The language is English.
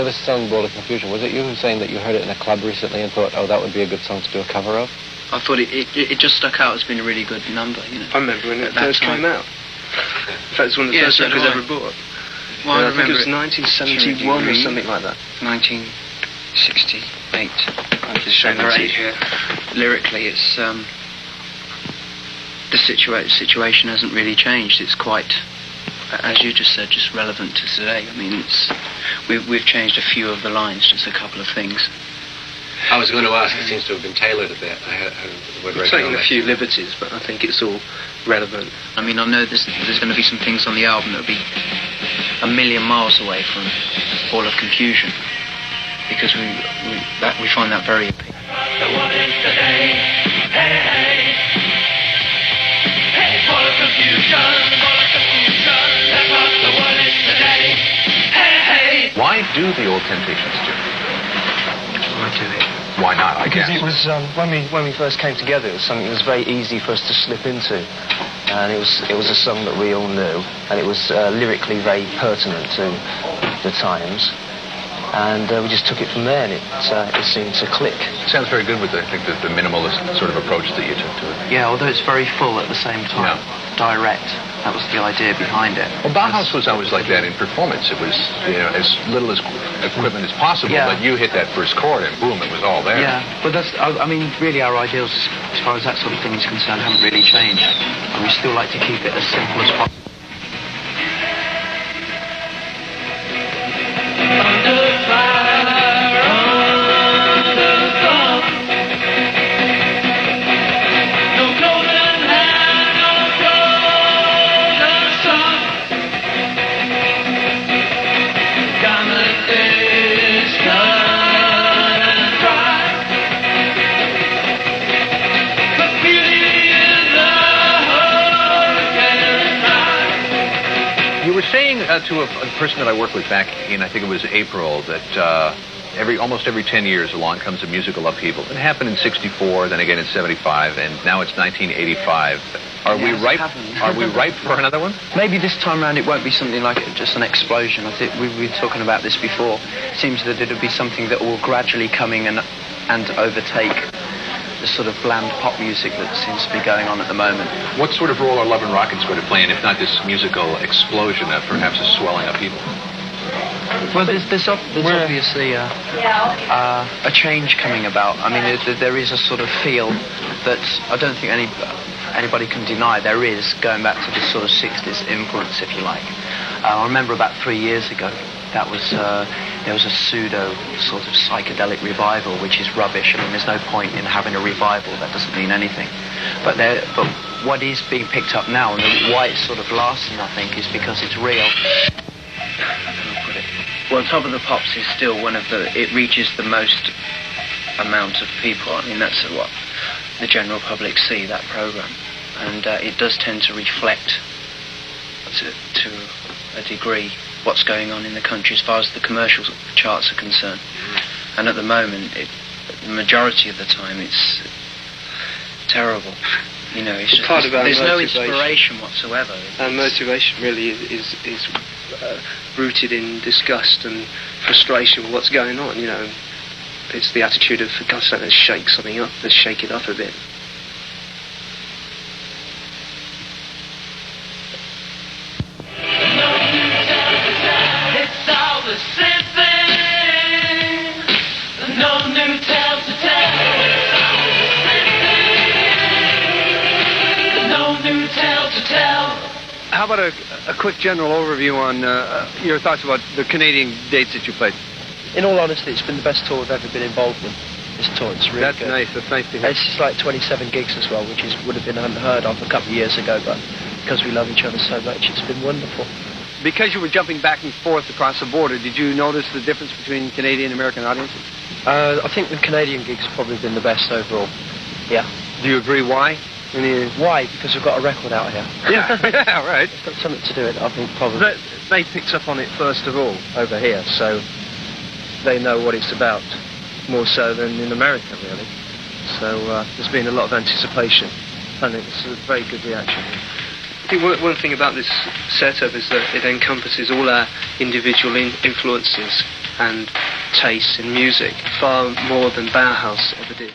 So this song, Ball of Confusion, was it you who was saying that you heard it in a club recently and thought, oh, that would be a good song to do a cover of? I thought it just stuck out as being a really good number, you know. I remember when it first came out. In fact, it's one of the first records I ever bought. Well, I think it was 1971 or something like that. 1968. Lyrically, it's the situation hasn't really changed. It's quite, as you just said, just relevant to today. I mean, we've changed a few of the lines, just a couple of things. I was going to ask, it seems to have been tailored a bit. I heard the word taking a few liberties, but I think it's all relevant. I mean, I know there's going to be some things on the album that'll be a million miles away from Ball of Confusion, because we find that very appealing. What is today? Hey, hey. Hey, Ball of Confusion, Ball of Confusion. That's what the world is today. Hey, hey. Why do the Old Temptations do? Why do it? Why not, I guess? Because it was, when we first came together, it was something that was very easy for us to slip into. And it was a song that we all knew, and it was lyrically very pertinent to the times. And we just took it from there, and it seemed to click. Sounds very good with, I think, the minimalist sort of approach that you took to it. Yeah, although it's very full at the same time. Yeah. Direct. That was the idea behind it. Well, Bauhaus was always like that in performance. It was, as little as equipment as possible, but you hit that first chord and boom, it was all there. Yeah, but I mean, really our ideals as far as that sort of thing is concerned haven't really changed. And we still like to keep it as simple as possible. To a person that I worked with back in, I think it was April, that almost every 10 years along comes a musical upheaval. It happened in '64, then again in '75, and now it's 1985. Are we ripe? Are we ripe for another one? Maybe this time around it won't be something like just an explosion. I think we've been talking about this before. It seems that it'll be something that will gradually coming and overtake the sort of bland pop music that seems to be going on at the moment. What sort of role are Love and Rockets going to play in, if not this musical explosion of perhaps a swelling of people? Well, there's obviously a change coming about. I mean, there is a sort of feel that I don't think anybody can deny there is, going back to the sort of 60s influence, if you like. I remember about 3 years ago, there was a pseudo sort of psychedelic revival, which is rubbish. I mean, there's no point in having a revival. That doesn't mean anything. But what is being picked up now, and why it's sort of lasting, I think, is because it's real. Well, Top of the Pops is still it reaches the most amount of people. I mean, that's what the general public see, that programme. And it does tend to reflect, to a degree, what's going on in the country as far as the commercial charts are concerned. And at the moment, the majority of the time, it's terrible. You know, it's just, there's no inspiration whatsoever. Our motivation really is rooted in disgust and frustration with what's going on, you know. It's the attitude of, for God's sake, let's shake something up, let's shake it up a bit. How about a quick general overview on your thoughts about the Canadian dates that you played? In all honesty, it's been the best tour we've ever been involved in. This tour, it's really good. Nice. That's nice to hear. It's just like 27 gigs as well, which would have been unheard of a couple of years ago, but because we love each other so much, it's been wonderful. Because you were jumping back and forth across the border, did you notice the difference between Canadian and American audiences? I think the Canadian gigs have probably been the best overall. Yeah. Do you agree why? Why? Because we've got a record out here. Yeah, yeah, right. It's got something to do with it, I think, probably. They picked up on it first of all over here, so they know what it's about, more so than in America, really. So there's been a lot of anticipation, and it's a very good reaction. I think one thing about this setup is that it encompasses all our individual influences, and taste in music, far more than Bauhaus ever did.